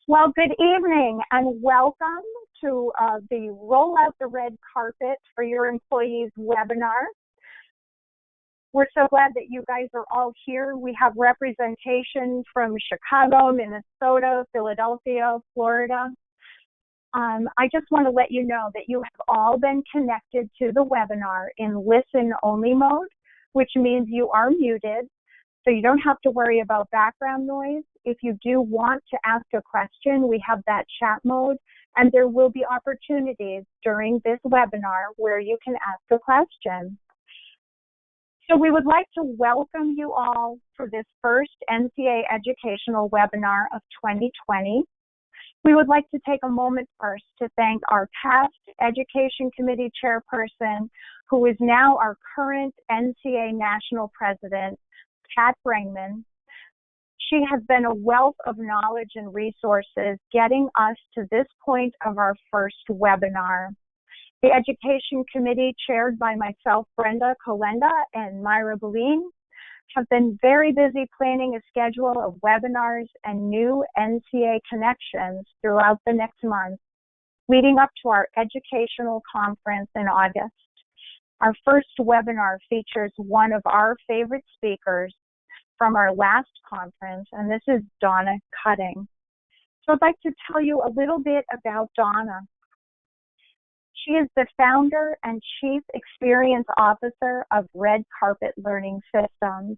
Well, good evening and welcome to the Roll Out the Red Carpet for Your Employees webinar. We're so glad that you guys are all here. We have representation from Chicago, Minnesota, Philadelphia, Florida. I just want to let you know that you have all been connected to the webinar in listen-only mode, which means you are muted. So you don't have to worry about background noise. If you do want to ask a question, we have that chat mode, and there will be opportunities during this webinar where you can ask a question. So we would like to welcome you all for this first NCA educational webinar of 2020. We would like to take a moment first to thank our past Education Committee Chairperson, who is now our current NCA National President, Pat Brengman. She has been a wealth of knowledge and resources getting us to this point of our first webinar. The Education Committee, chaired by myself, Brenda Colenda, and Myra Boline, have been very busy planning a schedule of webinars and new NCA connections throughout the next month, leading up to our educational conference in August. Our first webinar features one of our favorite speakers from our last conference, and this is Donna Cutting. So I'd like to tell you a little bit about Donna. She is the founder and chief experience officer of Red Carpet Learning Systems,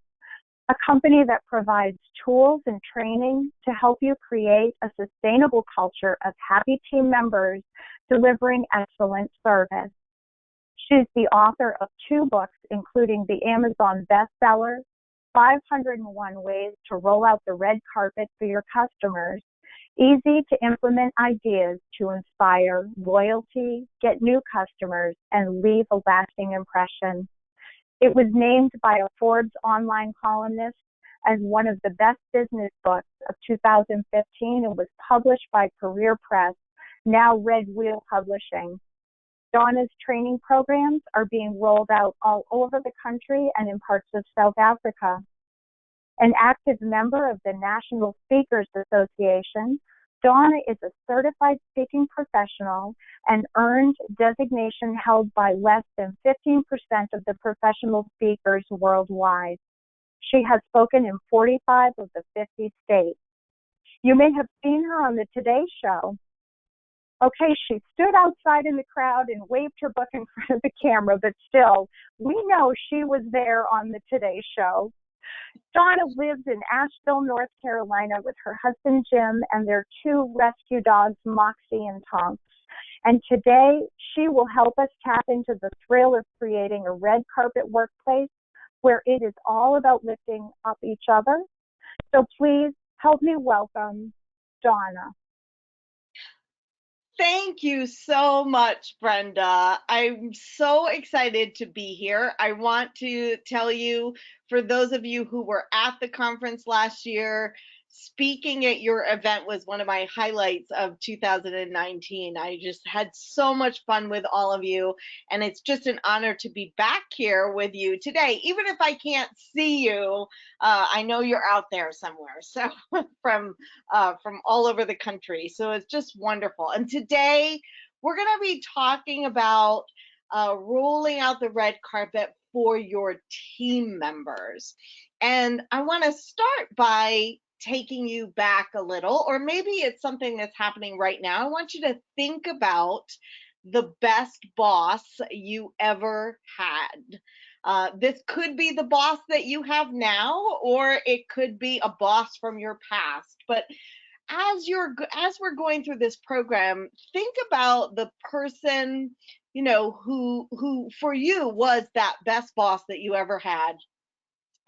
a company that provides tools and training to help you create a sustainable culture of happy team members delivering excellent service. She's the author of 2 books, including the Amazon bestseller, 501 Ways to Roll Out the Red Carpet for Your Customers, easy to implement ideas to inspire loyalty, get new customers, and leave a lasting impression. It was named by a Forbes online columnist as one of the best business books of 2015 and was published by Career Press, now Red Wheel Publishing. Donna's training programs are being rolled out all over the country and in parts of South Africa. An active member of the National Speakers Association, Donna is a certified speaking professional and earned designation held by less than 15% of the professional speakers worldwide. She has spoken in 45 of the 50 states. You may have seen her on the Today Show. Okay, she stood outside in the crowd and waved her book in front of the camera, but still, we know she was there on the Today Show. Donna lives in Asheville, North Carolina with her husband, Jim, and their 2 rescue dogs, Moxie and Tonks. And today, she will help us tap into the thrill of creating a red carpet workplace where it is all about lifting up each other. So please help me welcome Donna. Thank you so much, Brenda. I'm so excited to be here. I want to tell you, for those of you who were at the conference last year, speaking at your event was one of my highlights of 2019. I just had so much fun with all of you, and it's just an honor to be back here with you today. Even if I can't see you, I know you're out there somewhere, so from all over the country. So it's just wonderful. And today we're going to be talking about rolling out the red carpet for your team members. And I want to start by taking you back a little, or maybe it's something that's happening right now. I want you to think about the best boss you ever had. This could be the boss that you have now, or it could be a boss from your past. But as we're going through this program, think about the person, who for you was that best boss that you ever had.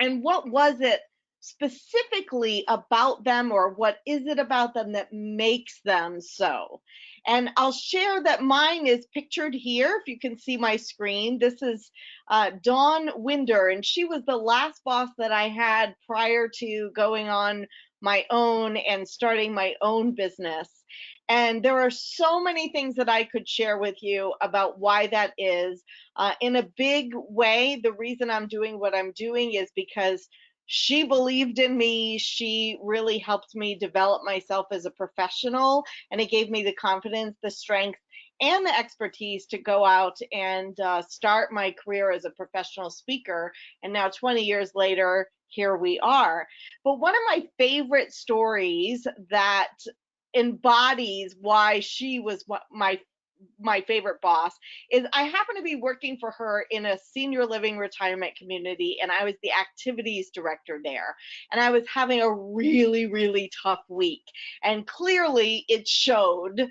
And what was it specifically about them, or what is it about them that makes them so? And I'll share that mine is pictured here. If you can see my screen, this is Dawn Winder, and she was the last boss that I had prior to going on my own and starting my own business. And there are so many things that I could share with you about why that is. In a big way, the reason I'm doing what I'm doing is because She believed in me. She really helped me develop myself as a professional, and it gave me the confidence, the strength, and the expertise to go out and start my career as a professional speaker. And now, 20 years later, here we are. But one of my favorite stories that embodies why she was my favorite boss is I happen to be working for her in a senior living retirement community, and I was the activities director there. And I was having a really, really tough week. And clearly it showed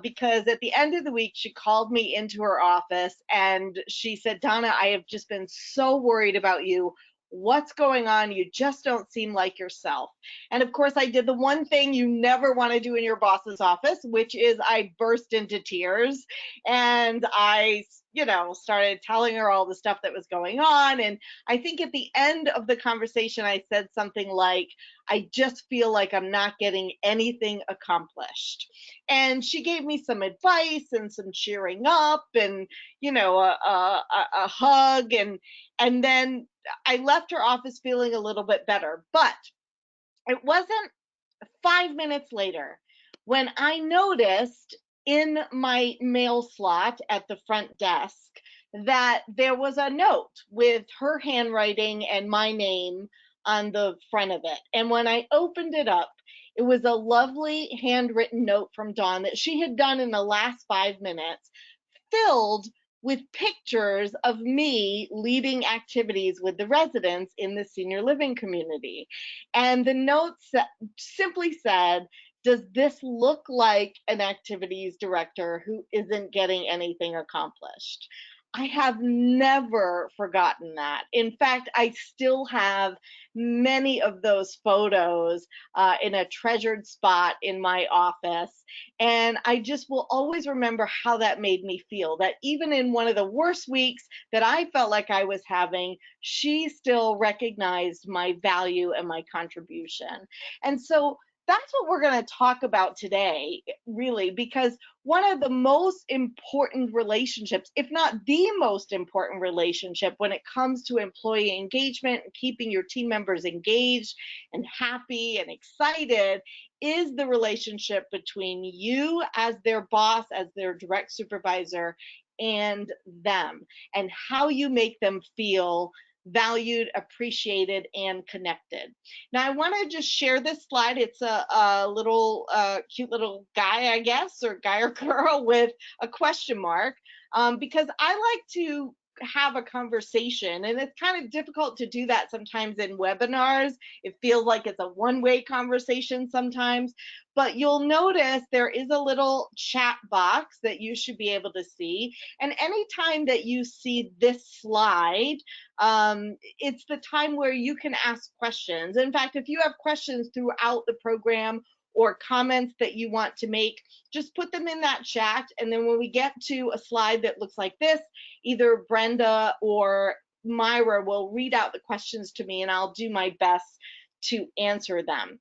because at the end of the week, she called me into her office and she said, Donna, I have just been so worried about you. What's going on? You just don't seem like yourself. And of course, I did the one thing you never want to do in your boss's office, which is I burst into tears. And I, started telling her all the stuff that was going on. And I think at the end of the conversation, I said something like, I just feel like I'm not getting anything accomplished. And she gave me some advice and some cheering up and, a hug. And then I left her office feeling a little bit better. But it wasn't 5 minutes later when I noticed in my mail slot at the front desk that there was a note with her handwriting and my name on the front of it. And when I opened it up, it was a lovely handwritten note from Dawn that she had done in the last 5 minutes, filled with pictures of me leading activities with the residents in the senior living community. And the note simply said, does this look like an activities director who isn't getting anything accomplished? I have never forgotten that. In fact, I still have many of those photos in a treasured spot in my office. And I just will always remember how that made me feel, that even in one of the worst weeks that I felt like I was having, she still recognized my value and my contribution. And so that's what we're going to talk about today, really, because one of the most important relationships, if not the most important relationship when it comes to employee engagement and keeping your team members engaged and happy and excited, is the relationship between you as their boss, as their direct supervisor, and them, and how you make them feel valued, appreciated, and connected. Now, I want to just share this slide. It's a little cute little guy, I guess, or guy or girl with a question mark, because I like to have a conversation, and it's kind of difficult to do that sometimes in webinars. It feels like it's a one-way conversation sometimes, but you'll notice there is a little chat box that you should be able to see. And anytime that you see this slide, it's the time where you can ask questions. In fact, if you have questions throughout the program or comments that you want to make, just put them in that chat. And then when we get to a slide that looks like this, either Brenda or Myra will read out the questions to me, and I'll do my best to answer them.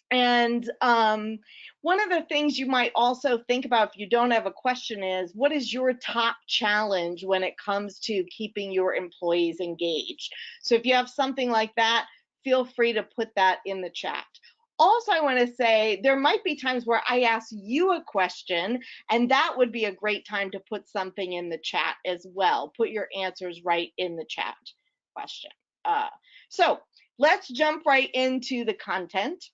And one of the things you might also think about if you don't have a question is, what is your top challenge when it comes to keeping your employees engaged? So if you have something like that, feel free to put that in the chat. Also, I want to say there might be times where I ask you a question, and that would be a great time to put something in the chat as well. Put your answers right in the chat question. So let's jump right into the content.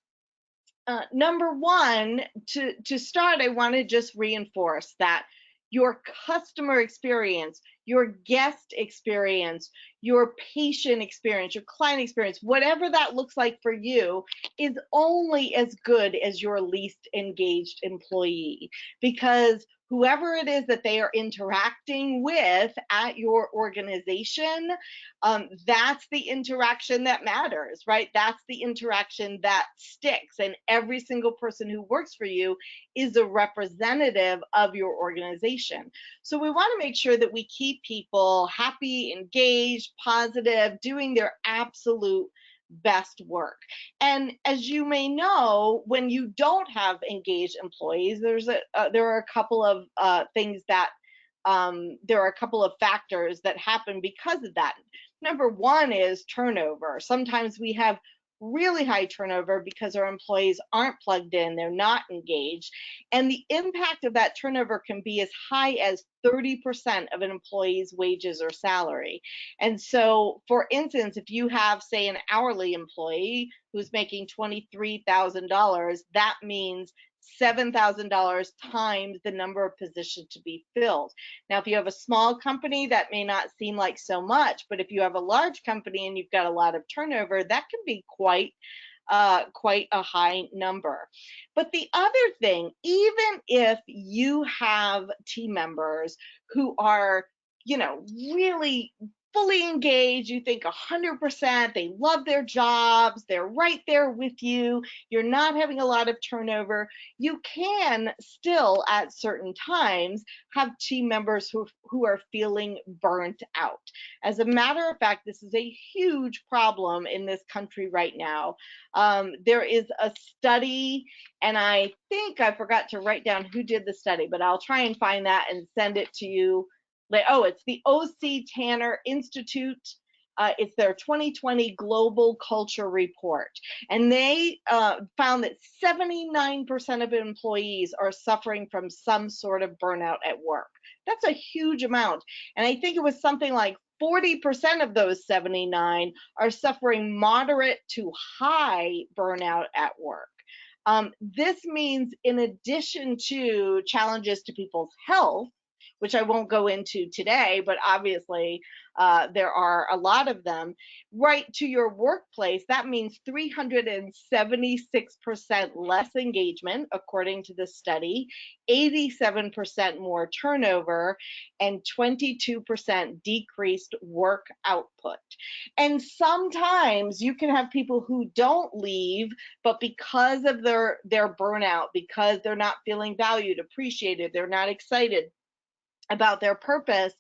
Number one, to start, I want to just reinforce that your customer experience, your guest experience, your patient experience, your client experience, whatever that looks like for you, is only as good as your least engaged employee, because whoever it is that they are interacting with at your organization, that's the interaction that matters, right? That's the interaction that sticks. And every single person who works for you is a representative of your organization. So we want to make sure that we keep people happy, engaged, positive, doing their absolute best work. And as you may know, when you don't have engaged employees, there are a couple of things that there are a couple of factors that happen because of that. Number one is turnover. Sometimes we have really high turnover because our employees aren't plugged in, they're not engaged. And the impact of that turnover can be as high as 30% of an employee's wages or salary. And so, for instance, if you have, say, an hourly employee who's making $23,000, that means $7,000 times the number of positions to be filled. Now, if you have a small company, that may not seem like so much, but if you have a large company and you've got a lot of turnover, that can be quite a high number. But the other thing, even if you have team members who are, really fully engaged, you think 100%, they love their jobs, they're right there with you, you're not having a lot of turnover, you can still at certain times have team members who are feeling burnt out. As a matter of fact, this is a huge problem in this country right now. There is a study, and I think I forgot to write down who did the study, but I'll try and find that and send it to you. It's the O.C. Tanner Institute. It's their 2020 Global Culture Report. And they found that 79% of employees are suffering from some sort of burnout at work. That's a huge amount. And I think it was something like 40% of those 79 are suffering moderate to high burnout at work. This means, in addition to challenges to people's health, which I won't go into today, but obviously there are a lot of them, right to your workplace, that means 376% less engagement, according to the study, 87% more turnover, and 22% decreased work output. And sometimes you can have people who don't leave, but because of their burnout, because they're not feeling valued, appreciated, they're not excited about their purpose,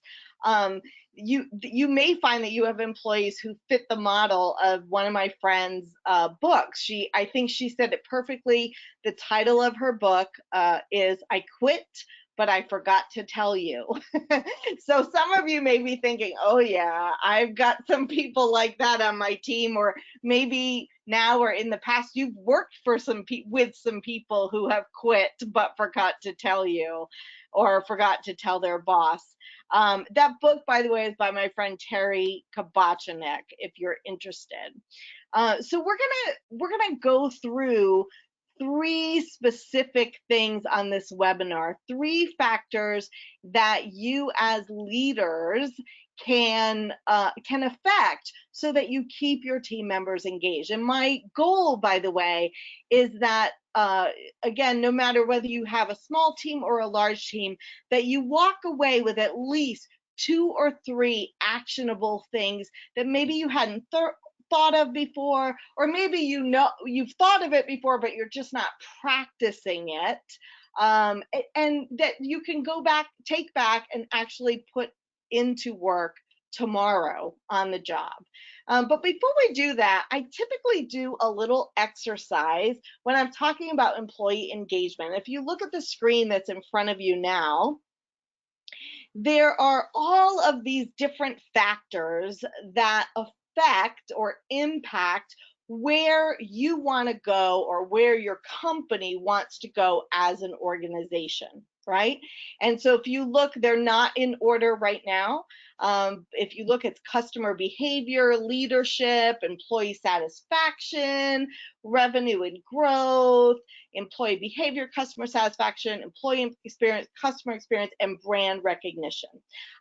you may find that you have employees who fit the model of one of my friend's books. I think she said it perfectly. The title of her book is "I Quit, But I Forgot to Tell You." So some of you may be thinking, oh yeah, I've got some people like that on my team, or maybe now or in the past you've worked for with some people who have quit but forgot to tell you, or forgot to tell their boss. That book, by the way, is by my friend Terry Kabachinek, if you're interested. So we're gonna go through 3 specific things on this webinar, 3 factors that you as leaders can affect so that you keep your team members engaged. And my goal, by the way, is that again, no matter whether you have a small team or a large team, that you walk away with at least 2 or 3 actionable things that maybe you hadn't thought of before, or maybe you've thought of it before, but you're just not practicing it, and that you can take back and actually put into work tomorrow on the job. But before we do that, I typically do a little exercise when I'm talking about employee engagement. If you look at the screen that's in front of you now, there are all of these different factors that affect or impact where you want to go, or where your company wants to go as an organization, right? And so if you look, they're not in order right now. If you look, it's customer behavior, leadership, employee satisfaction, revenue and growth, employee behavior, customer satisfaction, employee experience, customer experience, and brand recognition.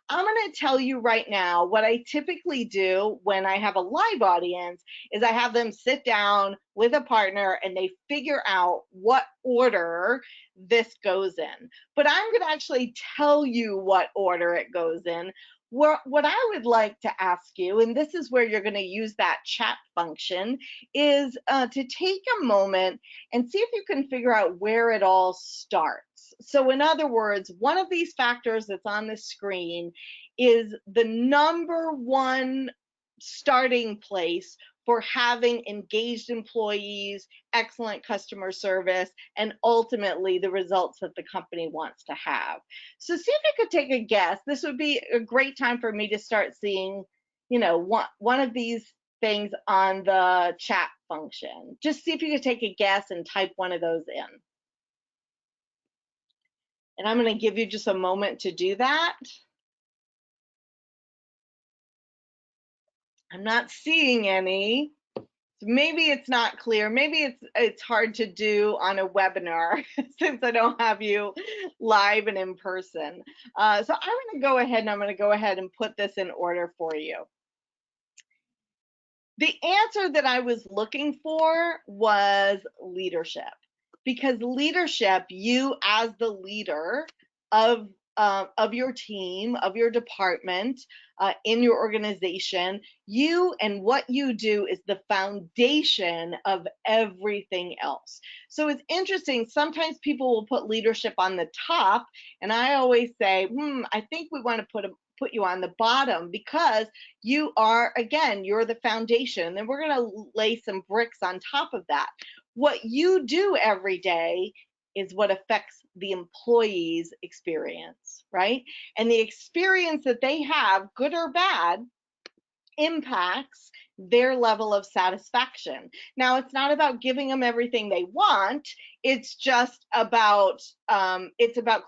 I'm going to tell you right now what I typically do when I have a live audience is I have them sit down with a partner and they figure out what order this goes in. But I'm going to actually tell you what order it goes in. What I would like to ask you, and this is where you're going to use that chat function, is to take a moment and see if you can figure out where it all starts. So in other words, one of these factors that's on the screen is the number one starting place for having engaged employees, excellent customer service, and ultimately the results that the company wants to have. So see if you could take a guess. This would be a great time for me to start seeing one of these things on the chat function. Just see if you could take a guess and type one of those in. And I'm going to give you just a moment to do that. I'm not seeing any. So maybe it's not clear. Maybe it's hard to do on a webinar since I don't have you live and in person. So I'm going to go ahead and put this in order for you. The answer that I was looking for was leadership, because leadership, you as the leader of your team, of your department, in your organization, you and what you do is the foundation of everything else. So it's interesting, sometimes people will put leadership on the top, and I always say, I think we want to put you on the bottom, because you are, again, you're the foundation. And then we're going to lay some bricks on top of that. What you do every day is what affects the employee's experience, right? And the experience that they have, good or bad, impacts their level of satisfaction. Now, it's not about giving them everything they want. It's just about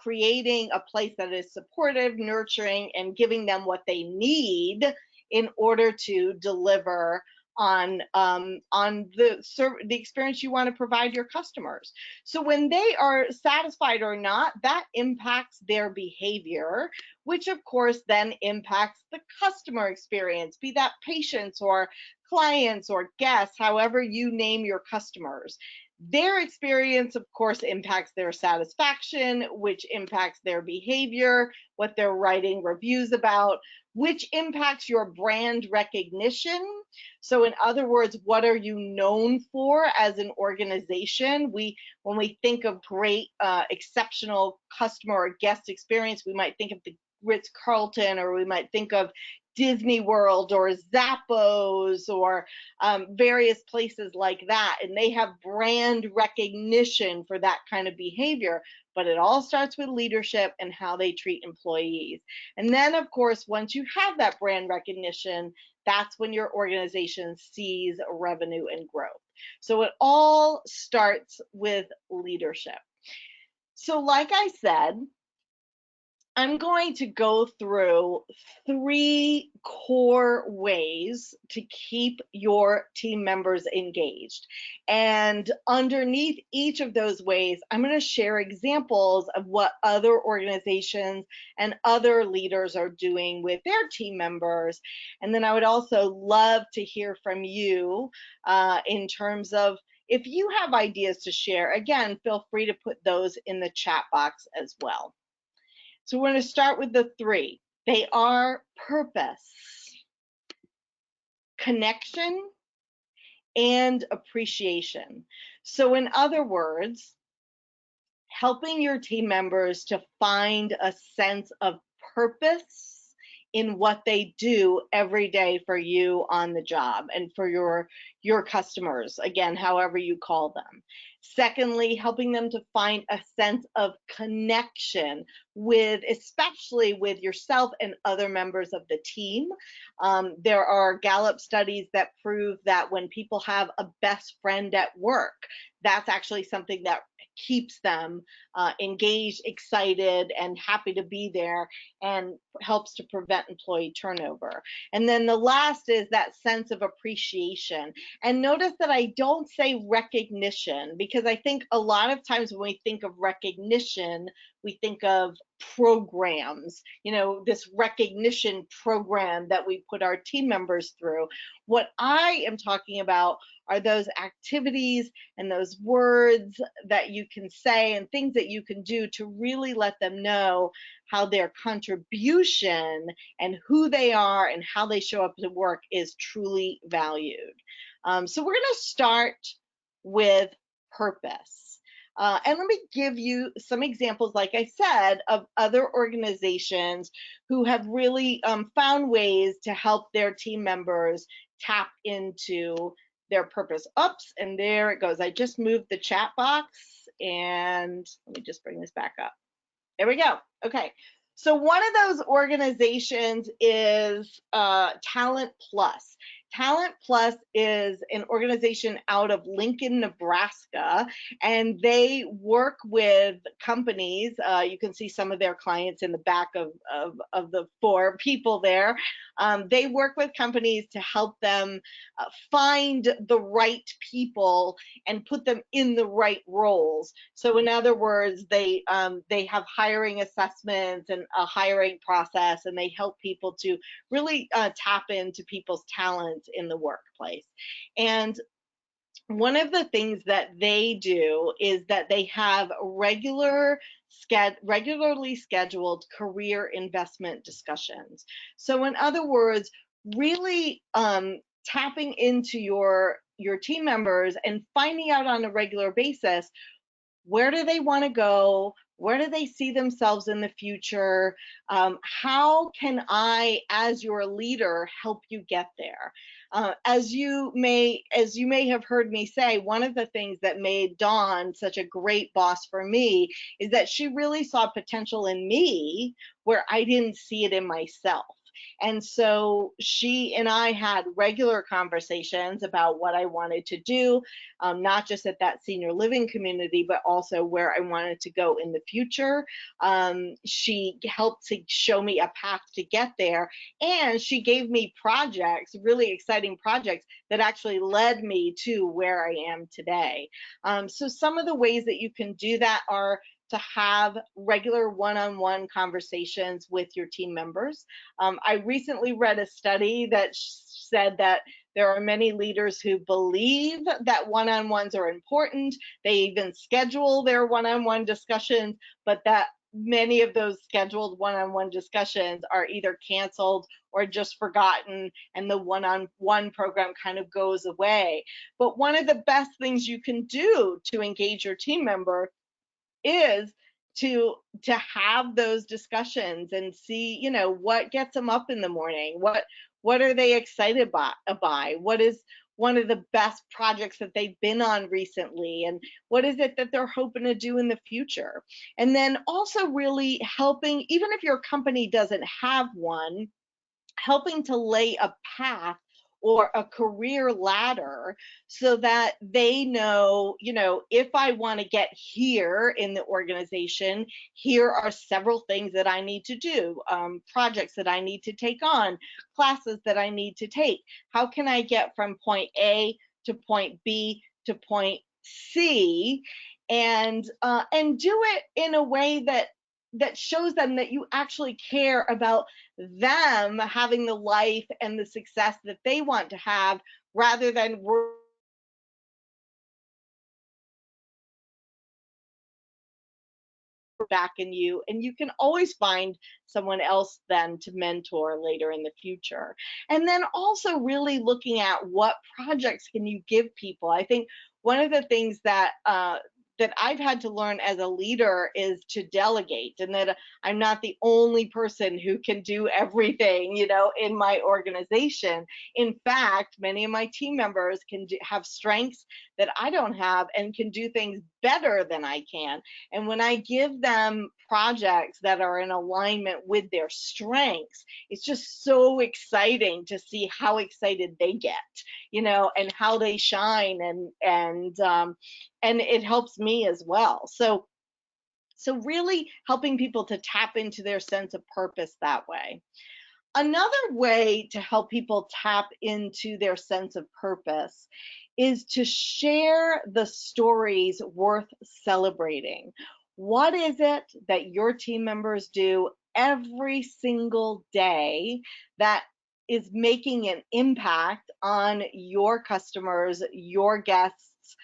creating a place that is supportive, nurturing, and giving them what they need in order to deliver on the experience you want to provide your customers. So when they are satisfied or not, that impacts their behavior, which of course then impacts the customer experience, be that patients or clients or guests, however you name your customers. Their experience, of course, impacts their satisfaction, which impacts their behavior, what they're writing reviews about, which impacts your brand recognition. So in other words, what are you known for as an organization? When we think of great, exceptional customer or guest experience, we might think of the Ritz-Carlton, or we might think of Disney World or Zappos or various places like that, and they have brand recognition for that kind of behavior. But it all starts with leadership and how they treat employees. And then, of course, once you have that brand recognition, that's when your organization sees revenue and growth. So it all starts with leadership. So like I said, I'm going to go through 3 core ways to keep your team members engaged. And underneath each of those ways, I'm going to share examples of what other organizations and other leaders are doing with their team members. And then I would also love to hear from you in terms of, if you have ideas to share, again, feel free to put those in the chat box as well. So we're going to start with the 3. They are purpose, connection, and appreciation. So in other words, helping your team members to find a sense of purpose in what they do every day for you on the job and for your customers, again, however you call them. Secondly, helping them to find a sense of connection especially with yourself and other members of the team. There are Gallup studies that prove that when people have a best friend at work, that's actually something that keeps them engaged, excited, and happy to be there, and helps to prevent employee turnover. And then the last is that sense of appreciation. And notice that I don't say recognition, because I think a lot of times when we think of recognition, we think of programs, this recognition program that we put our team members through. What I am talking about are those activities and those words that you can say and things that you can do to really let them know how their contribution and who they are and how they show up to work is truly valued. So we're going to start with purpose. And let me give you some examples, like I said, of other organizations who have really found ways to help their team members tap into their purpose. Oops, and there it goes. I just moved the chat box, and let me just bring this back up. There we go. Okay. So one of those organizations is Talent Plus. Talent Plus is an organization out of Lincoln, Nebraska, and they work with companies. You can see some of their clients in the back of the four people there. They work with companies to help them find the right people and put them in the right roles. So in other words, they have hiring assessments and a hiring process, and they help people to really tap into people's talents in the workplace. And one of the things that they do is that they have regularly scheduled career investment discussions. So in other words, really tapping into your team members and finding out on a regular basis, where do they want to go? Where do they see themselves in the future? How can I, as your leader, help you get there? As you may have heard me say, one of the things that made Dawn such a great boss for me is that she really saw potential in me where I didn't see it in myself. And so she and I had regular conversations about what I wanted to do, not just at that senior living community, but also where I wanted to go in the future. She helped to show me a path to get there, and she gave me projects, really exciting projects that actually led me to where I am today. So some of the ways that you can do that are to have regular one-on-one conversations with your team members. I recently read a study that said that there are many leaders who believe that one-on-ones are important. They even schedule their one-on-one discussions, but that many of those scheduled one-on-one discussions are either canceled or just forgotten, and the one-on-one program kind of goes away. But one of the best things you can do to engage your team member is to have those discussions and see, what gets them up in the morning, what are they excited by, what is one of the best projects that they've been on recently, and what is it that they're hoping to do in the future. And then also really helping, even if your company doesn't have one, helping to lay a path or a career ladder so that they know, if I want to get here in the organization, here are several things that I need to do, projects that I need to take on, classes that I need to take. How can I get from point A to point B to point C, and do it in a way that shows them that you actually care about them having the life and the success that they want to have, rather than back in you. And you can always find someone else then to mentor later in the future. And then also really looking at what projects can you give people. I think one of the things that I've had to learn as a leader is to delegate, and that I'm not the only person who can do everything, in my organization. In fact, many of my team members have strengths that I don't have and can do things better than I can. And when I give them projects that are in alignment with their strengths, it's just so exciting to see how excited they get, and how they shine, and it helps me as well. So really helping people to tap into their sense of purpose that way. Another way to help people tap into their sense of purpose is to share the stories worth celebrating. What is it that your team members do every single day that is making an impact on your customers, your guests,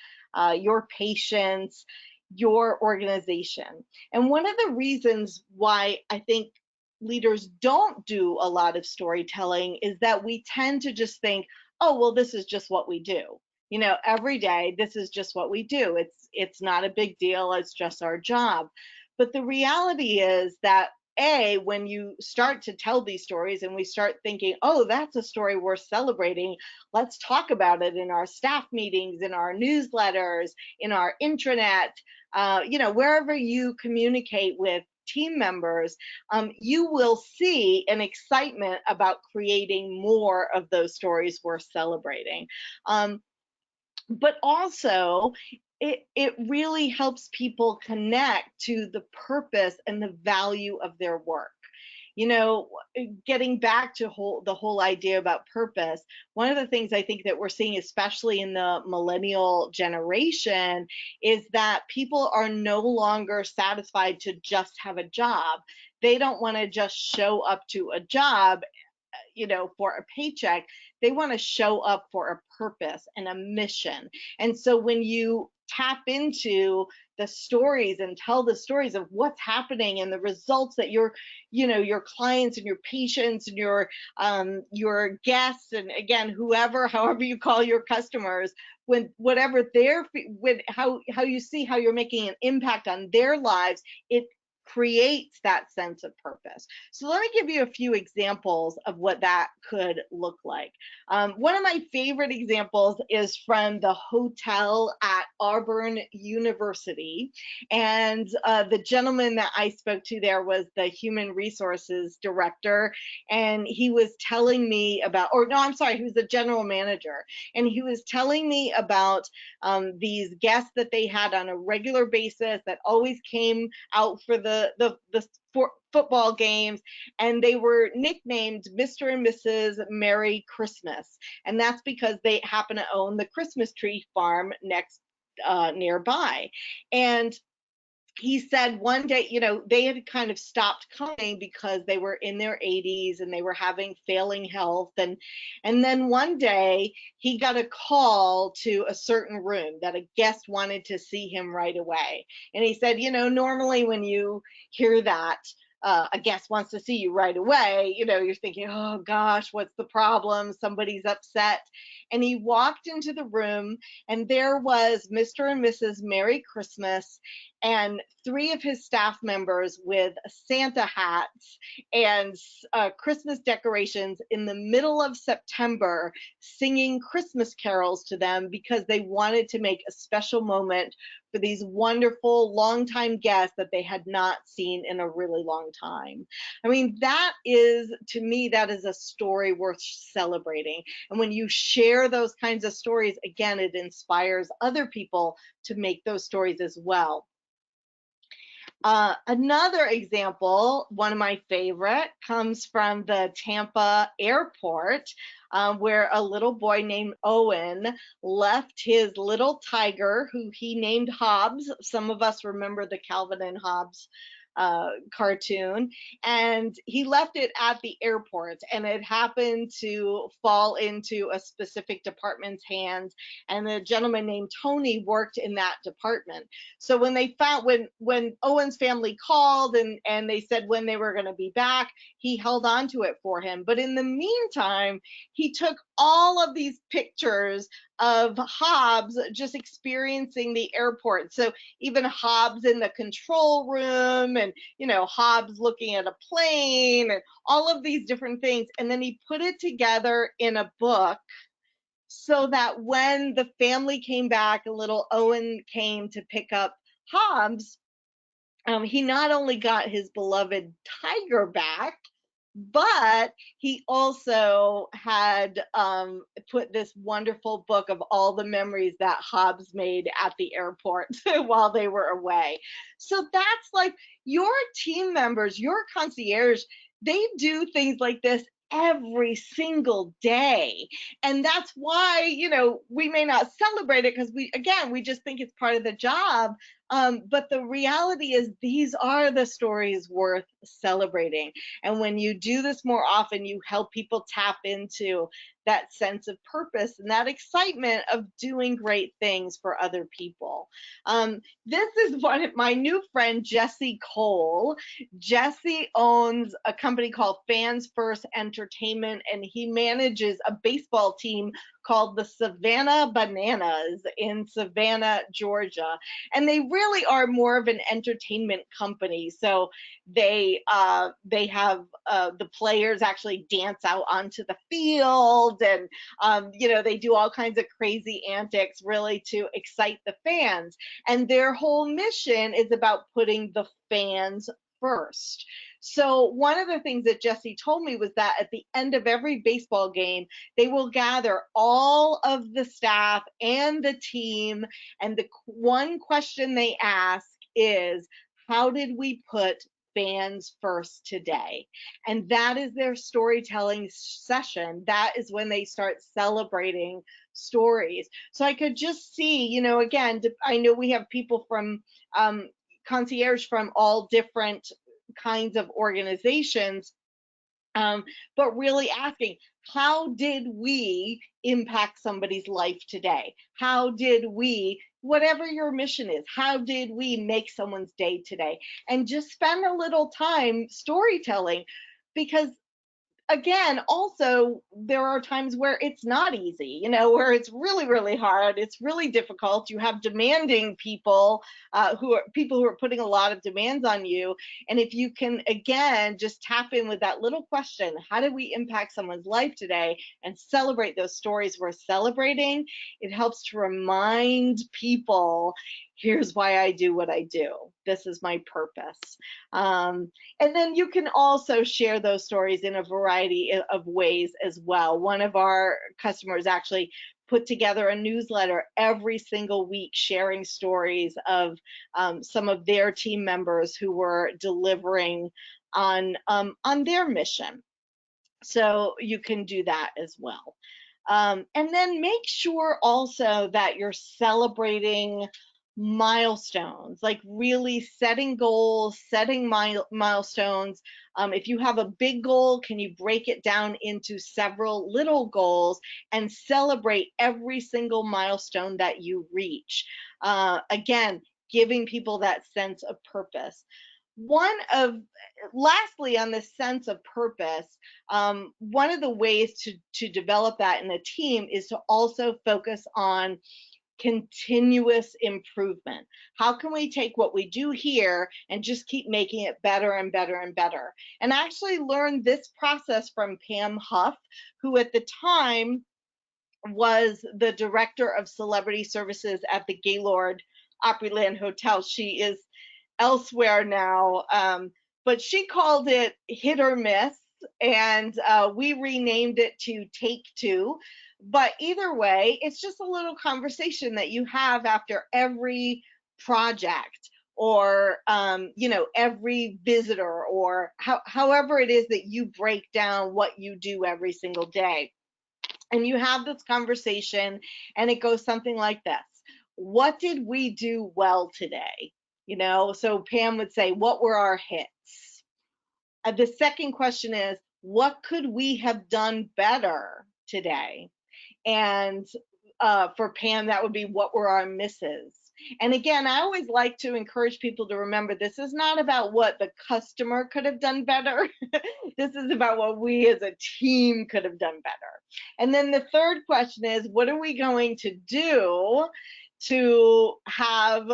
your patients, your organization? And one of the reasons why I think leaders don't do a lot of storytelling is that we tend to just think, oh, well, this is just what we do. Every day, this is just what we do. It's not a big deal. It's just our job. But the reality is that when you start to tell these stories and we start thinking, oh, that's a story worth celebrating, let's talk about it in our staff meetings, in our newsletters, in our intranet, wherever you communicate with team members, you will see an excitement about creating more of those stories worth celebrating. But also, it really helps people connect to the purpose and the value of their work. You know, getting back to the whole idea about purpose, one of the things I think that we're seeing, especially in the millennial generation, is that people are no longer satisfied to just have a job. They don't want to just show up to a job, you know, for a paycheck. They want to show up for a purpose and a mission. And so when you tap into the stories and tell the stories of what's happening and the results that your, you know, your clients and your patients and your guests, and again, whoever, however you call your customers, when whatever their, when how you see how you're making an impact on their lives, it creates that sense of purpose. So let me give you a few examples of what that could look like. One of my favorite examples is from the hotel at Auburn University. And the gentleman that I spoke to there was the human resources director. And he was telling me about, or no, I'm sorry, he was the general manager. And he was telling me about these guests that they had on a regular basis that always came out for the football games, and they were nicknamed Mr. and Mrs. Merry Christmas, and that's because they happen to own the Christmas tree farm next nearby. And he said one day, you know, they had kind of stopped coming because they were in their 80s and they were having failing health. And then one day he got a call to a certain room that a guest wanted to see him right away. And he said, you know, normally when you hear that, a guest wants to see you right away, you know, you're thinking, oh gosh, what's the problem? Somebody's upset. And he walked into the room, and there was Mr. and Mrs. Merry Christmas and 3 of his staff members with Santa hats and Christmas decorations in the middle of September, singing Christmas carols to them because they wanted to make a special moment for these wonderful longtime guests that they had not seen in a really long time. I mean, that is, to me, that is a story worth celebrating. And when you share those kinds of stories, again, it inspires other people to make those stories as well. Another example, one of my favorite, comes from the Tampa airport, where a little boy named Owen left his little tiger, who he named Hobbs. Some of us remember the Calvin and Hobbes cartoon, and he left it at the airport, and it happened to fall into a specific department's hands, and a gentleman named Tony worked in that department. So when they found, when Owen's family called and they said when they were going to be back, he held on to it for him. But in the meantime, he took all of these pictures of Hobbs just experiencing the airport. So even Hobbs in the control room, and, you know, Hobbs looking at a plane, and all of these different things. And then he put it together in a book so that when the family came back and little Owen came to pick up Hobbs, he not only got his beloved tiger back, but he also had put this wonderful book of all the memories that Hobbs made at the airport while they were away. So that's like your team members, your concierge, they do things like this every single day. And that's why, you know, we may not celebrate it because we just think it's part of the job. But the reality is these are the stories worth celebrating. And when you do this more often, you help people tap into that sense of purpose and that excitement of doing great things for other people. This is one of my new friend, Jesse Cole. Jesse owns a company called Fans First Entertainment, and he manages a baseball team called the Savannah Bananas in Savannah, Georgia. And they really are more of an entertainment company. So they have the players actually dance out onto the field, and you know, they do all kinds of crazy antics really to excite the fans. And their whole mission is about putting the fans first. So one of the things that Jesse told me was that at the end of every baseball game, they will gather all of the staff and the team, and the one question they ask is, how did we put fans first today? And that is their storytelling session. That is when they start celebrating stories. So I could just see, again, I know we have people from concierge from all different kinds of organizations, but really asking, how did we impact somebody's life today? How did we, whatever your mission is, how did we make someone's day today? And just spend a little time storytelling, because again, also, there are times where it's not easy, where it's really, really hard. It's really difficult. You have demanding people, who are putting a lot of demands on you. And if you can, again, just tap in with that little question, how did we impact someone's life today, and celebrate those stories we're celebrating, it helps to remind people, here's why I do what I do. This is my purpose. And then you can also share those stories in a variety of ways as well. One of our customers actually put together a newsletter every single week sharing stories of some of their team members who were delivering on their mission. So you can do that as well. And then make sure also that you're celebrating milestones, like really setting goals, setting milestones. If you have a big goal, can you break it down into several little goals and celebrate every single milestone that you reach? Again, giving people that sense of purpose. Lastly, on this sense of purpose, one of the ways to develop that in a team is to also focus on continuous improvement. How can we take what we do here and just keep making it better and better and better? And I actually learned this process from Pam Huff, who at the time was the director of celebrity services at the Gaylord Opryland Hotel. She is elsewhere now, but she called it hit or miss, and we renamed it to Take Two. But either way, it's just a little conversation that you have after every project, or every visitor, or however it is that you break down what you do every single day. And you have this conversation, and it goes something like this: what did we do well today? So Pam would say, what were our hits? The second question is, what could we have done better today? And for Pam, that would be, what were our misses? And again, I always like to encourage people to remember, this is not about what the customer could have done better. This is about what we as a team could have done better. And then the third question is, what are we going to do to have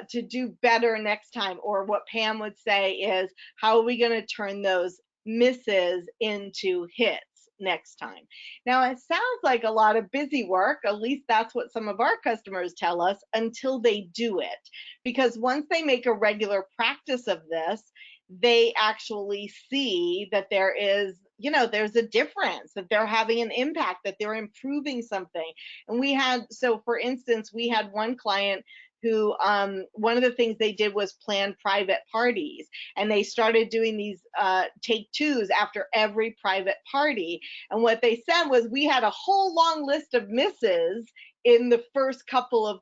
to do better next time? Or what Pam would say is, how are we going to turn those misses into hits next time? Now, it sounds like a lot of busy work, at least that's what some of our customers tell us, until they do it. Because once they make a regular practice of this, they actually see that there's a difference, that they're having an impact, that they're improving something. And so for instance, we had one client who, one of the things they did was plan private parties, and they started doing these take twos after every private party. And what they said was, we had a whole long list of misses in the first couple of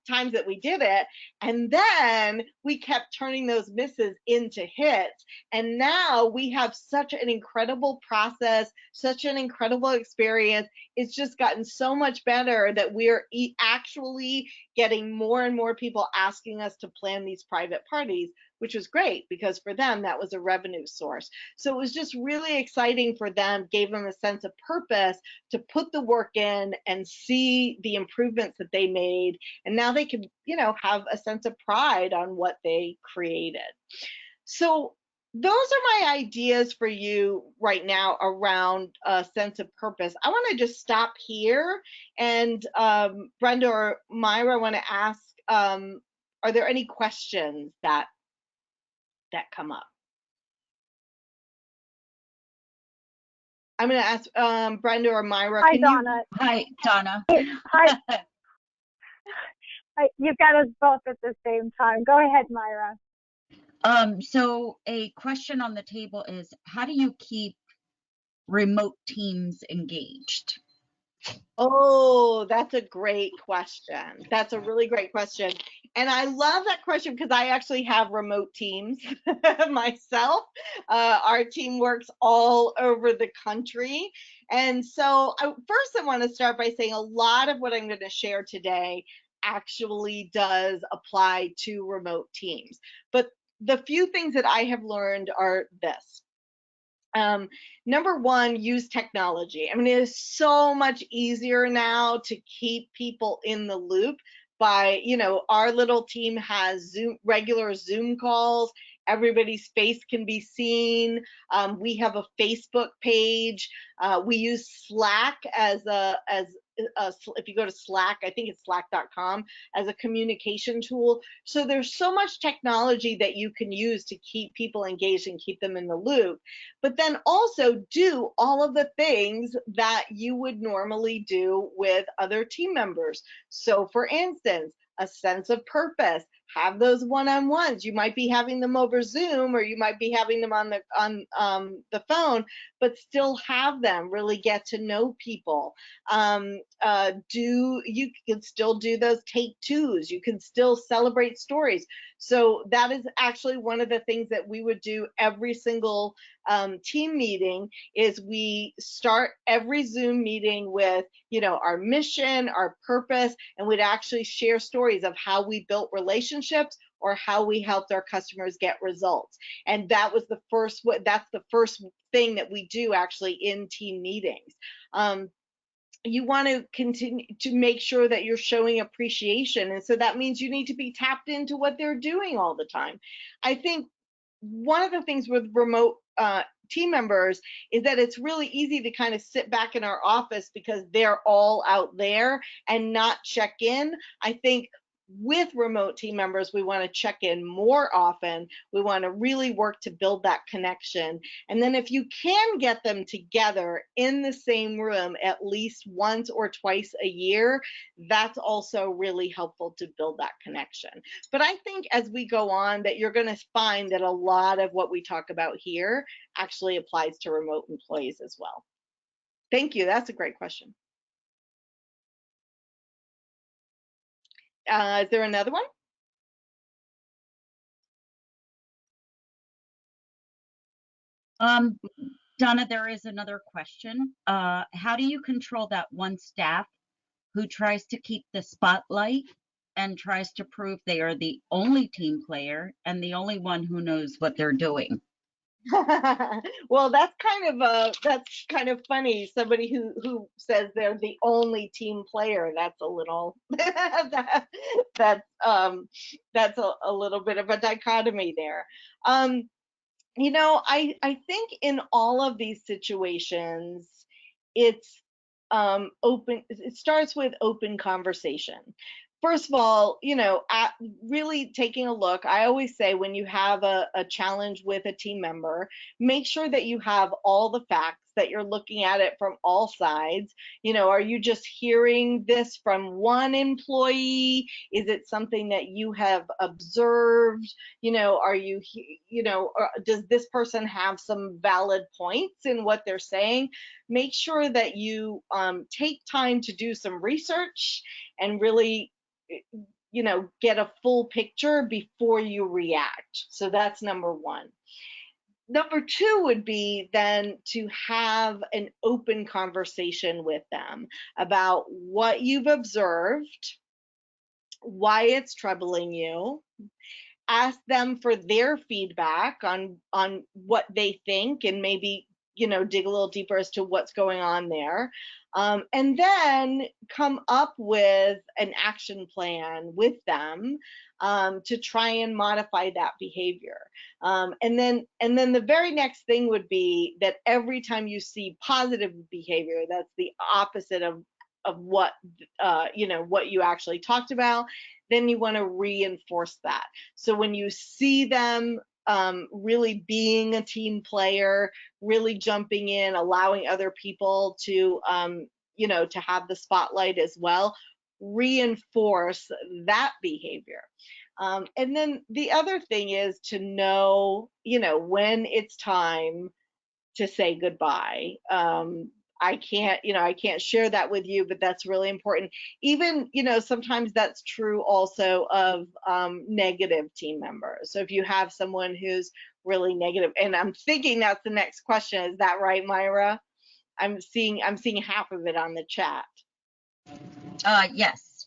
times that we did it, and then we kept turning those misses into hits. And now we have such an incredible process, such an incredible experience. It's just gotten so much better that we're actually getting more and more people asking us to plan these private parties, which was great, because for them, that was a revenue source. So it was just really exciting for them, gave them a sense of purpose to put the work in and see the improvements that they made. And now they can, have a sense of pride on what they created. So those are my ideas for you right now around a sense of purpose. I want to just stop here, and Brenda or Myra, I want to ask, are there any questions that that come up. I'm going to ask Brenda or Myra. Hi, Donna. Hi, Donna. Hi. You got us both at the same time. Go ahead, Myra. So a question on the table is, how do you keep remote teams engaged? Oh, that's a great question. That's a really great question. And I love that question because I actually have remote teams myself. Our team works all over the country. And so first I want to start by saying a lot of what I'm going to share today actually does apply to remote teams. But the few things that I have learned are this. Number one, use technology. I mean, it is so much easier now to keep people in the loop by, our little team has regular Zoom calls. Everybody's face can be seen. We have a Facebook page. We use Slack if you go to Slack, I think it's slack.com, as a communication tool. So there's so much technology that you can use to keep people engaged and keep them in the loop. But then also do all of the things that you would normally do with other team members. So for instance, a sense of purpose, have those one-on-ones. You might be having them over Zoom, or you might be having them on the phone, but still have them really get to know people. You can still do those take twos. You can still celebrate stories. So that is actually one of the things that we would do every single team meeting. Is we start every Zoom meeting with, our mission, our purpose, and we'd actually share stories of how we built relationships or how we helped our customers get results. And that's the first thing that we do actually in team meetings. You want to continue to make sure that you're showing appreciation. And so that means you need to be tapped into what they're doing all the time. I think one of the things with remote team members is that it's really easy to kind of sit back in our office because they're all out there and not check in. I think with remote team members, we want to check in more often. We want to really work to build that connection. And then if you can get them together in the same room at least once or twice a year, that's also really helpful to build that connection. But I think as we go on that you're going to find that a lot of what we talk about here actually applies to remote employees as well. Thank you. That's a great question. Is there another one? Donna, there is another question. How do you control that one staff who tries to keep the spotlight and tries to prove they are the only team player and the only one who knows what they're doing? Well, that's kind of funny. Somebody who says they're the only team player. That's a little that's a little bit of a dichotomy there. I think in all of these situations, it's open. It starts with open conversation. First of all, really taking a look. I always say when you have a challenge with a team member, make sure that you have all the facts, that you're looking at it from all sides. Are you just hearing this from one employee? Is it something that you have observed? Are you, or does this person have some valid points in what they're saying? Make sure that you take time to do some research and really get a full picture before you react. So that's number one. Number two would be then to have an open conversation with them about what you've observed, why it's troubling you. Ask them for their feedback on what they think, and maybe dig a little deeper as to what's going on there. And then come up with an action plan with them to try and modify that behavior. And then the very next thing would be that every time you see positive behavior, that's the opposite of what what you actually talked about, then you want to reinforce that. So when you see them really being a team player, really jumping in, allowing other people to, to have the spotlight as well, reinforce that behavior. And then the other thing is to know, when it's time to say goodbye. I can't share that with you, but that's really important. Even, sometimes that's true also of negative team members. So if you have someone who's really negative, and I'm thinking that's the next question. Is that right, Myra? I'm seeing half of it on the chat. Yes.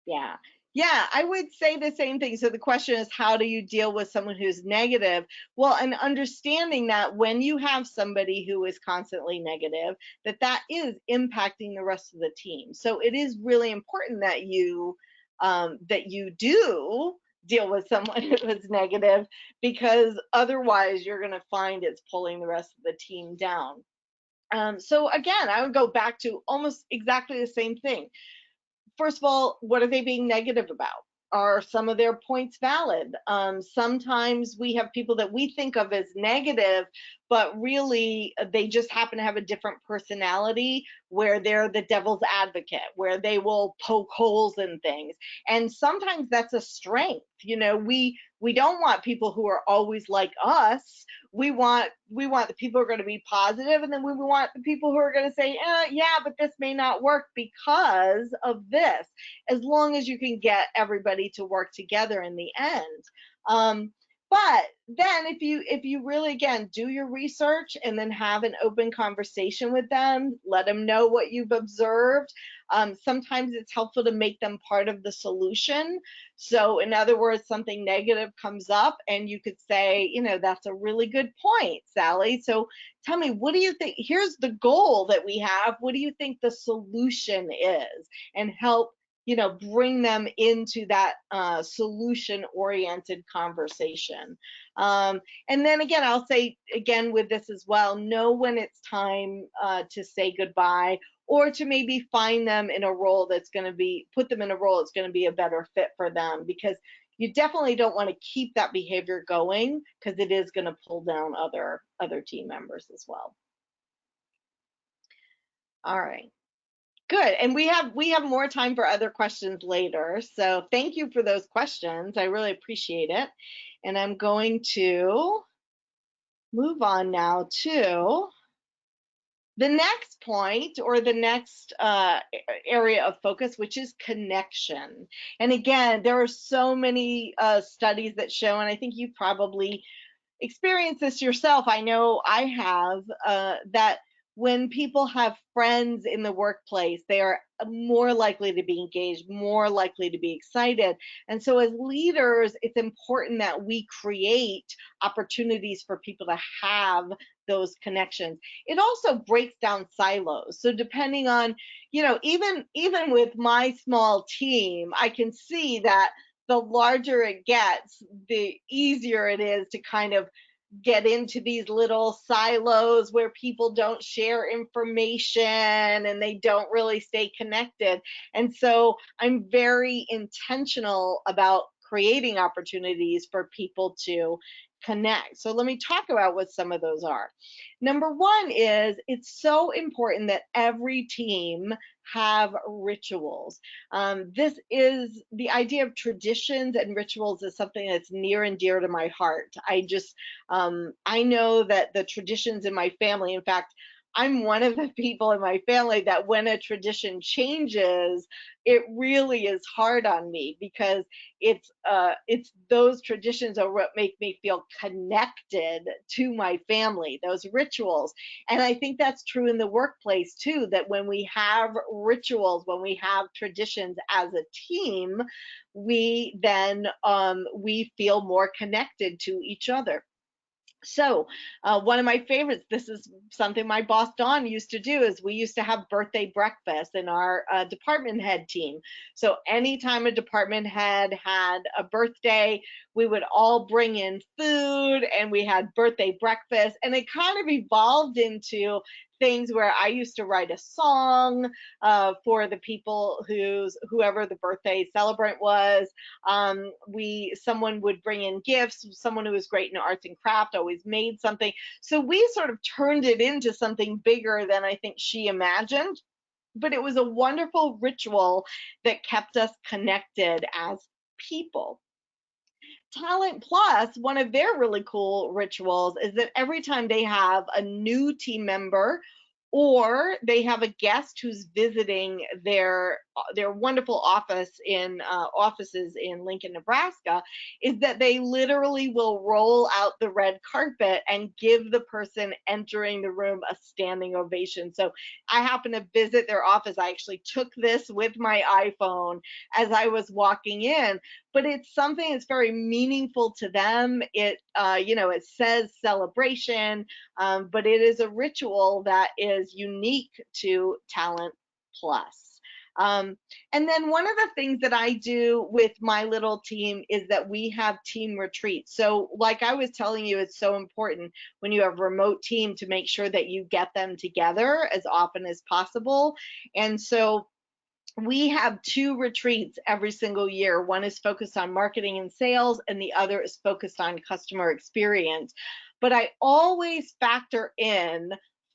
Yeah. Yeah, I would say the same thing. So the question is, how do you deal with someone who's negative? Well, and understanding that when you have somebody who is constantly negative, that is impacting the rest of the team. So it is really important that you do deal with someone who is negative, because otherwise you're going to find it's pulling the rest of the team down. So again, I would go back to almost exactly the same thing. First of all, what are they being negative about? Are some of their points valid? Sometimes we have people that we think of as negative, but really they just happen to have a different personality, where they're the devil's advocate, where they will poke holes in things. And sometimes that's a strength. We don't want people who are always like us. We want the people who are going to be positive, and then we want the people who are going to say, yeah, but this may not work because of this, as long as you can get everybody to work together in the end. But then if you really, again, do your research and then have an open conversation with them, let them know what you've observed. Sometimes it's helpful to make them part of the solution. So in other words, something negative comes up and you could say, that's a really good point, Sally. So tell me, what do you think? Here's the goal that we have. What do you think the solution is? And help bring them into that solution-oriented conversation. And then again, I'll say again with this as well, know when it's time to say goodbye, or to maybe find them in a role put them in a role that's going to be a better fit for them, because you definitely don't want to keep that behavior going, because it is going to pull down other team members as well. All right. Good. And we have more time for other questions later. So thank you for those questions. I really appreciate it. And I'm going to move on now to the next point, or the next area of focus, which is connection. And again, there are so many studies that show, and I think you've probably experienced this yourself. I know I have, that when people have friends in the workplace, they are more likely to be engaged, more likely to be excited. And so as leaders, it's important that we create opportunities for people to have those connections. It also breaks down silos. So depending on, even with my small team, I can see that the larger it gets, the easier it is to kind of get into these little silos where people don't share information and they don't really stay connected. And so I'm very intentional about creating opportunities for people to connect. So let me talk about what some of those are. Number one is, it's so important that every team have rituals. This is the idea of traditions and rituals is something that's near and dear to my heart. I know that the traditions in my family, in fact, I'm one of the people in my family that when a tradition changes, it really is hard on me, because it's those traditions are what make me feel connected to my family, those rituals. And I think that's true in the workplace too, that when we have rituals, when we have traditions as a team, we then we feel more connected to each other. So one of my favorites, this is something my boss Dawn used to do, is we used to have birthday breakfast in our department head team. So anytime a department head had a birthday, we would all bring in food and we had birthday breakfast, and it kind of evolved into things where I used to write a song for the people whoever the birthday celebrant was. Someone would bring in gifts. Someone who was great in arts and craft always made something. So we sort of turned it into something bigger than I think she imagined. But it was a wonderful ritual that kept us connected as people. Talent Plus, one of their really cool rituals is that every time they have a new team member or they have a guest who's visiting their wonderful offices in Lincoln, Nebraska, is that they literally will roll out the red carpet and give the person entering the room a standing ovation. So I happened to visit their office. I actually took this with my iPhone as I was walking in, but it's something that's very meaningful to them. It says celebration, but it is a ritual that is unique to Talent Plus. And then one of the things that I do with my little team is that we have team retreats. So like I was telling you, it's so important when you have a remote team to make sure that you get them together as often as possible. And so we have 2 retreats every single year. One is focused on marketing and sales, and the other is focused on customer experience. But I always factor in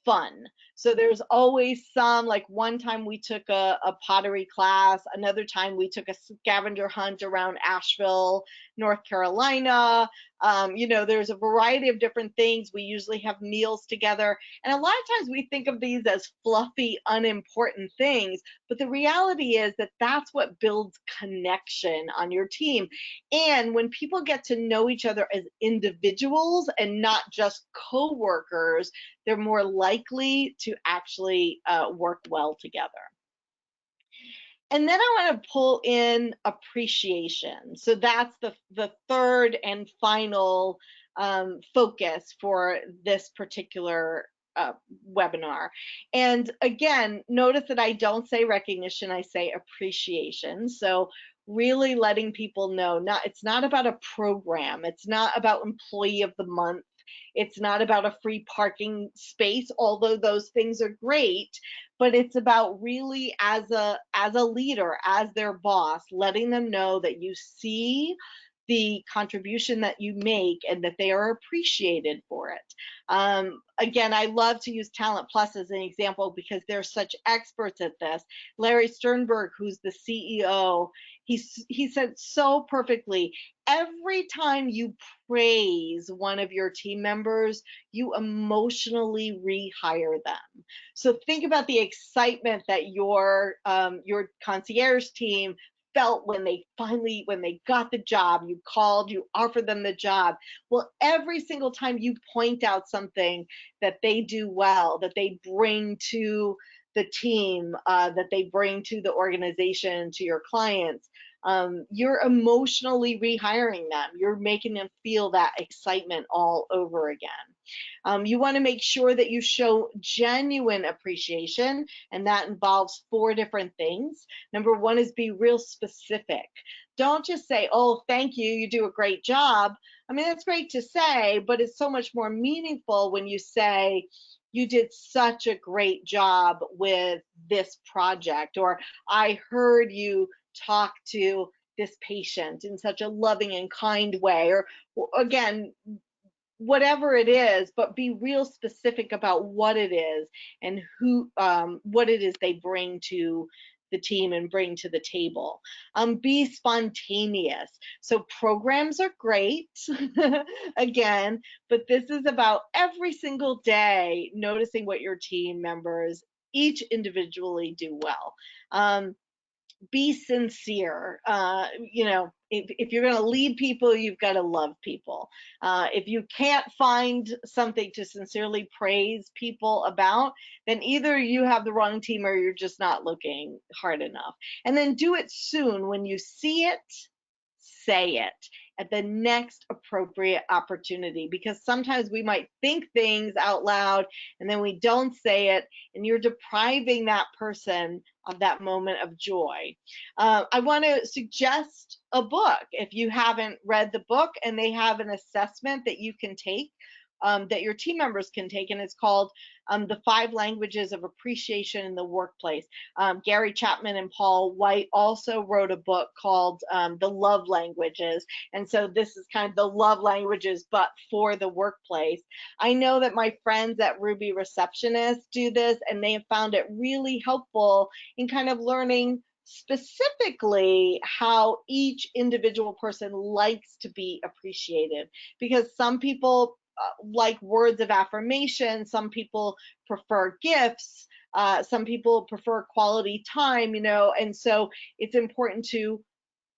fun. So there's always some, like one time we took a pottery class, another time we took a scavenger hunt around Asheville, North Carolina. There's a variety of different things. We usually have meals together. And a lot of times we think of these as fluffy, unimportant things, but the reality is that that's what builds connection on your team. And when people get to know each other as individuals and not just co-workers, they're more likely to actually work well together. And then I want to pull in appreciation. So that's the third and final focus for this particular webinar. And again, notice that I don't say recognition, I say appreciation. So really letting people know, it's not about a program, it's not about employee of the month, it's not about a free parking space, although those things are great, but it's about really as a leader, as their boss, letting them know that you see the contribution that you make and that they are appreciated for it. Again, I love to use Talent Plus as an example because they're such experts at this. Larry Sternberg, who's the CEO, he said so perfectly, every time you praise one of your team members, you emotionally rehire them. So think about the excitement that your concierge team felt when they got the job. You called, you offered them the job. Well, every single time you point out something that they do well, that they bring to the team, that they bring to the organization, to your clients, you're emotionally rehiring them. You're making them feel that excitement all over again. You want to make sure that you show genuine appreciation, and that involves 4 different things. Number 1 is be real specific. Don't just say, oh, thank you, you do a great job. I mean, that's great to say, but it's so much more meaningful when you say, you did such a great job with this project, or I heard you talk to this patient in such a loving and kind way, or again, whatever it is, but be real specific about what it is and what it is they bring to the team and bring to the table. Be spontaneous. So programs are great, again, but this is about every single day noticing what your team members each individually do well. Be sincere. If you're going to lead people, you've got to love people. If you can't find something to sincerely praise people about, then either you have the wrong team or you're just not looking hard enough. And then do it soon. When you see it, say it at the next appropriate opportunity, because sometimes we might think things out loud and then we don't say it, and you're depriving that person of that moment of joy. I want to suggest a book if you haven't read the book, and they have an assessment that you can take that your team members can take, and it's called the 5 Languages of Appreciation in the Workplace. Gary Chapman and Paul White also wrote a book called The Love Languages, and so this is kind of the love languages, but for the workplace. I know that my friends at Ruby Receptionist do this, and they have found it really helpful in kind of learning specifically how each individual person likes to be appreciated, because some people like words of affirmation, some people prefer gifts, some people prefer quality time, and so it's important to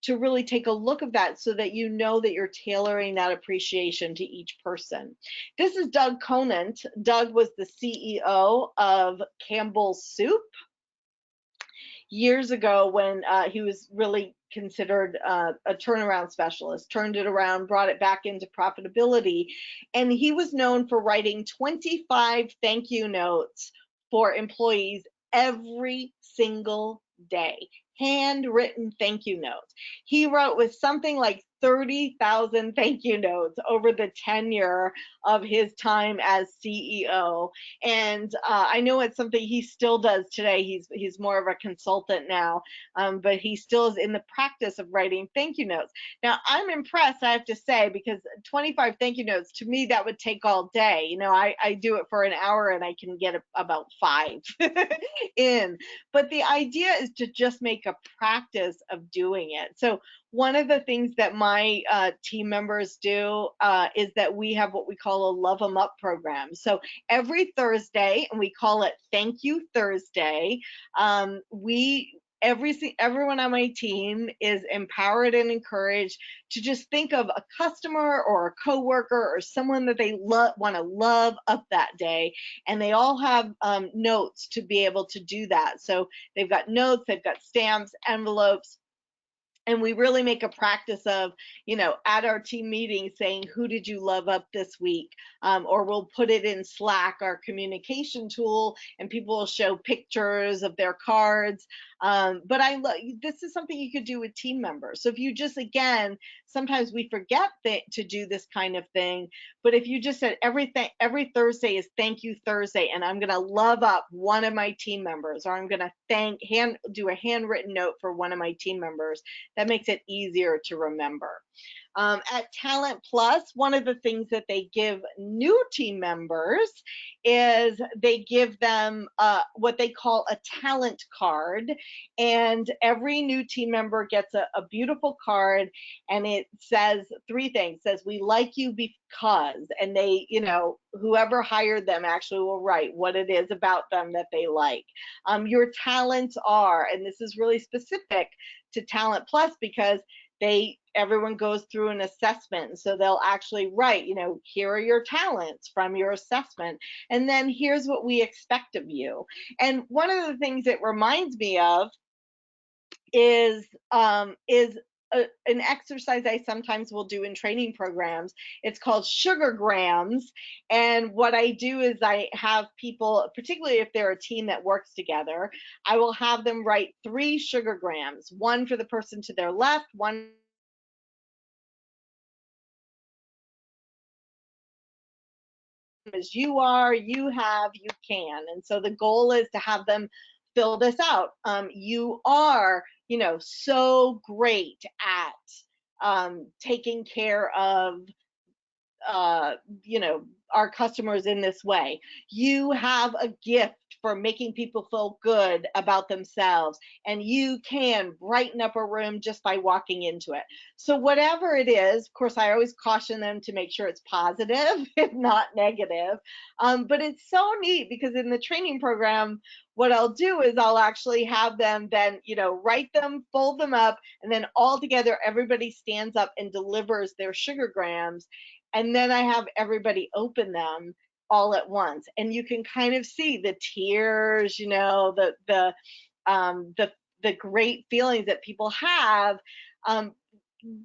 really take a look at that so that you know that you're tailoring that appreciation to each person. This is Doug Conant. Doug was the CEO of Campbell's Soup years ago when he was really considered a turnaround specialist, turned it around, brought it back into profitability. And he was known for writing 25 thank you notes for employees every single day. Handwritten thank you notes. He wrote with something like 30,000 thank you notes over the tenure of his time as CEO. And I know it's something he still does today. He's more of a consultant now, but he still is in the practice of writing thank you notes. Now, I'm impressed, I have to say, because 25 thank you notes, to me, that would take all day. I do it for an hour and I can get about 5 in. But the idea is to just make a practice of doing it. So one of the things that my team members do is that we have what we call a Love 'em Up program. So every Thursday, and we call it Thank You Thursday, everyone on my team is empowered and encouraged to just think of a customer or a coworker or someone that they want to love up that day, and they all have notes to be able to do that. So they've got notes, they've got stamps, envelopes. And we really make a practice of, at our team meeting saying, who did you love up this week? Or we'll put it in Slack, our communication tool, and people will show pictures of their cards. But this is something you could do with team members. So if you just, again, sometimes we forget to do this kind of thing, but if you just said every Thursday is Thank You Thursday, and I'm going to love up one of my team members, or I'm going to do a handwritten note for one of my team members, that makes it easier to remember. At Talent Plus, one of the things that they give new team members is they give them what they call a talent card, and every new team member gets a beautiful card, and it says 3 things. It says, we like you because, and they, whoever hired them actually will write what it is about them that they like. Your talents are, and this is really specific to Talent Plus because everyone goes through an assessment, and so they'll actually write, here are your talents from your assessment, and then here's what we expect of you. And one of the things it reminds me of is an exercise I sometimes will do in training programs. It's called Sugargrams, and what I do is I have people, particularly if they're a team that works together, I will have them write 3 Sugargrams, one for the person to their left, one as you are, you have, you can. And so the goal is to have them fill this out. You are, so great at taking care of our customers in this way. You have a gift for making people feel good about themselves, and you can brighten up a room just by walking into it. So whatever it is, of course, I always caution them to make sure it's positive, if not negative. But it's so neat because in the training program, what I'll do is I'll actually have them then, write them, fold them up, and then all together, everybody stands up and delivers their Sugargrams. And then I have everybody open them all at once, and you can kind of see the tears, the great feelings that people have,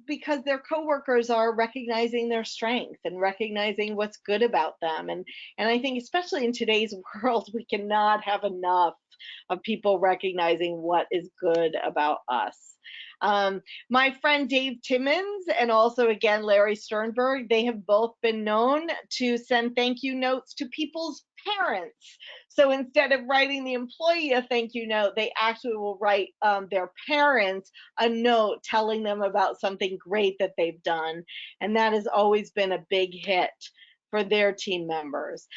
because their coworkers are recognizing their strength and recognizing what's good about them. And I think especially in today's world, we cannot have enough of people recognizing what is good about us. My friend Dave Timmons and also again Larry Sternberg, they have both been known to send thank you notes to people's parents. So instead of writing the employee a thank you note, they actually will write their parents a note telling them about something great that they've done. And that has always been a big hit for their team members.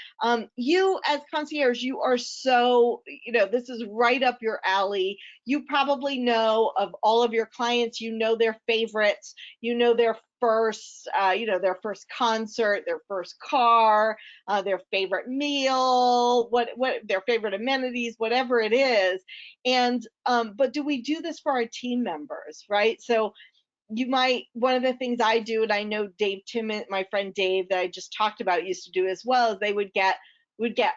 You as concierge, you are so, this is right up your alley. You probably know of all of your clients, you know their favorites, you know their first, their first concert, their first car, their favorite meal, what their favorite amenities, whatever it is. And but do we do this for our team members, right? So one of the things I do, and I know Dave Timmons, my friend Dave that I just talked about used to do as well, is they would get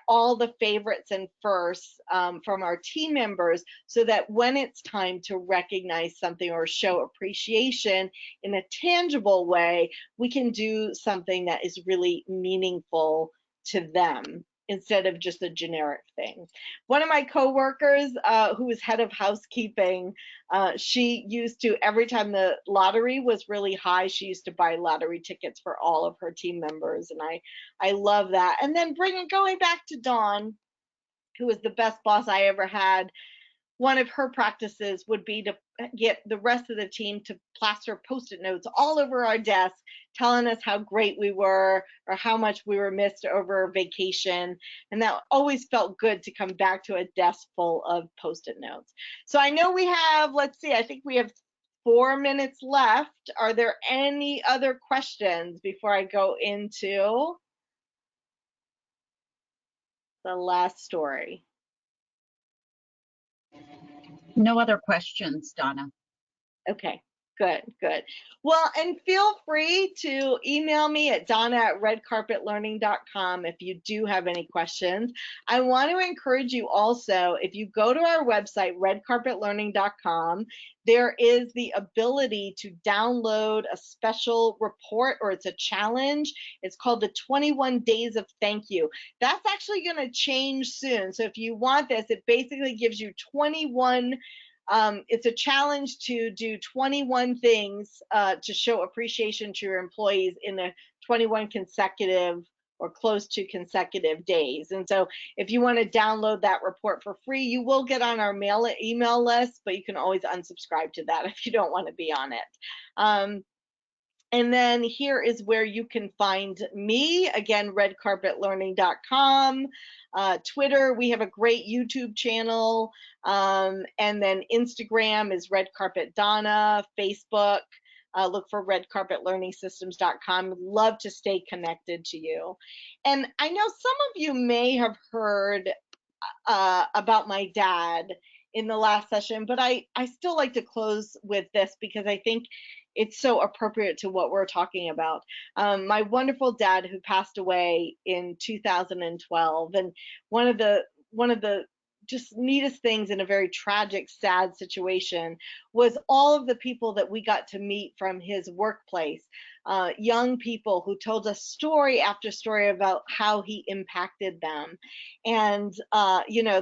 all the favorites and firsts from our team members so that when it's time to recognize something or show appreciation in a tangible way, we can do something that is really meaningful to them instead of just a generic thing. One of my coworkers who was head of housekeeping, she used to, every time the lottery was really high, she used to buy lottery tickets for all of her team members. And I love that. And then going back to Dawn, who was the best boss I ever had, one of her practices would be to get the rest of the team to plaster Post-it notes all over our desk, telling us how great we were or how much we were missed over vacation. And that always felt good to come back to a desk full of Post-it notes. So I know we have, let's see, I think we have 4 minutes left. Are there any other questions before I go into the last story? No other questions, Donna. Okay, good. Well, and feel free to email me at donna@redcarpetlearning.com if you do have any questions. I want to encourage you also, if you go to our website, redcarpetlearning.com, there is the ability to download a special report, or it's a challenge. It's called the 21 Days of Thank You. That's actually going to change soon. So if you want this, it basically gives you 21 it's a challenge to do 21 things to show appreciation to your employees in the 21 consecutive or close to consecutive days. And so if you want to download that report for free, you will get on our email list, but you can always unsubscribe to that if you don't want to be on it. And then here is where you can find me, again, redcarpetlearning.com. Twitter, we have a great YouTube channel. And then Instagram is Red Carpet Donna. Facebook, look for redcarpetlearningsystems.com. Love to stay connected to you. And I know some of you may have heard about my dad in the last session, but I still like to close with this because I think it's so appropriate to what we're talking about. My wonderful dad, who passed away in 2012, and one of the just neatest things in a very tragic, sad situation was all of the people that we got to meet from his workplace. Young people who told us story after story about how he impacted them. And,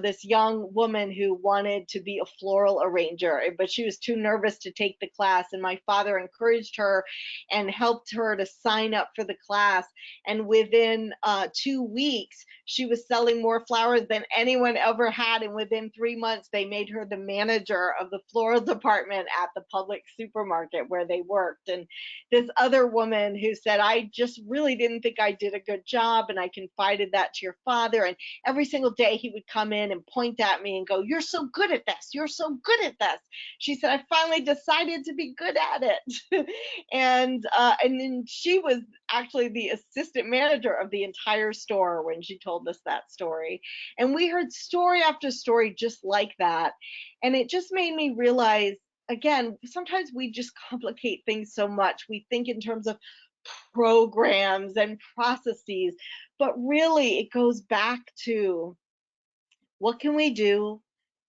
this young woman who wanted to be a floral arranger, but she was too nervous to take the class. And my father encouraged her and helped her to sign up for the class. And within 2 weeks, she was selling more flowers than anyone ever had. And within 3 months, they made her the manager of the floral department at the public supermarket where they worked. And this other woman who said, I just really didn't think I did a good job, and I confided that to your father. And every single day he would come in and point at me and go, you're so good at this. You're so good at this. She said, I finally decided to be good at it. And then she was actually the assistant manager of the entire store when she told us that story. And we heard story after story just like that. And it just made me realize, again, sometimes we just complicate things so much. We think in terms of programs and processes, but really it goes back to what can we do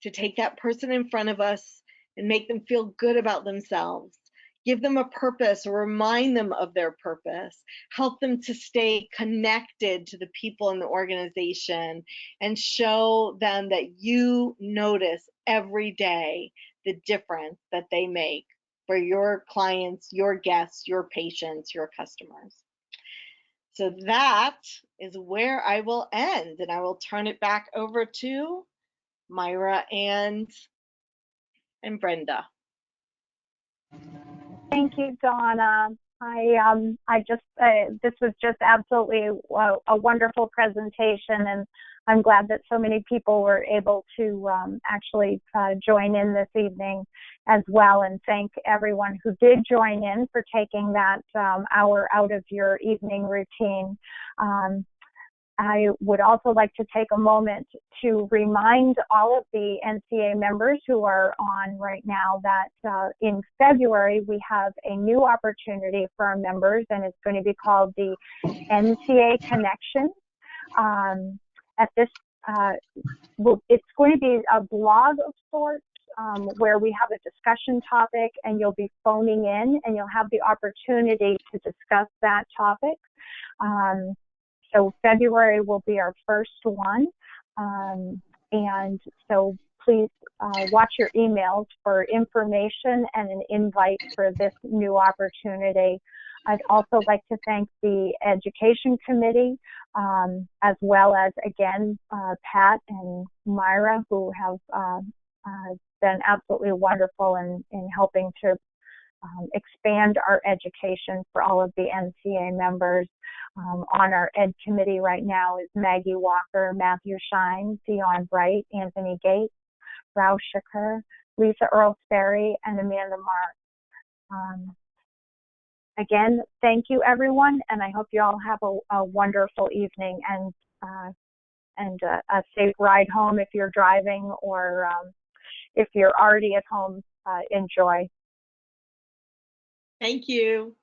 to take that person in front of us and make them feel good about themselves, give them a purpose or remind them of their purpose, help them to stay connected to the people in the organization, and show them that you notice every day the difference that they make for your clients, your guests, your patients, your customers. So that is where I will end, and I will turn it back over to Myra and Brenda. Thank you, Donna. This was just absolutely a wonderful presentation, and I'm glad that so many people were able to actually join in this evening as well. And thank everyone who did join in for taking that hour out of your evening routine. I would also like to take a moment to remind all of the NCA members who are on right now that in February we have a new opportunity for our members, and it's going to be called the NCA Connection. At this, it's going to be a blog of sorts where we have a discussion topic, and you'll be phoning in, and you'll have the opportunity to discuss that topic. So February will be our first one, and so please watch your emails for information and an invite for this new opportunity. I'd also like to thank the Education Committee, as well as, again, Pat and Myra, who have been absolutely wonderful in helping to expand our education for all of the NCA members. On our Ed Committee right now is Maggie Walker, Matthew Shine, Dion Bright, Anthony Gates, Rao Shakur, Lisa Earl-Sperry, and Amanda Mark. Again, thank you, everyone, and I hope you all have a wonderful evening and a safe ride home if you're driving, or if you're already at home, enjoy. Thank you.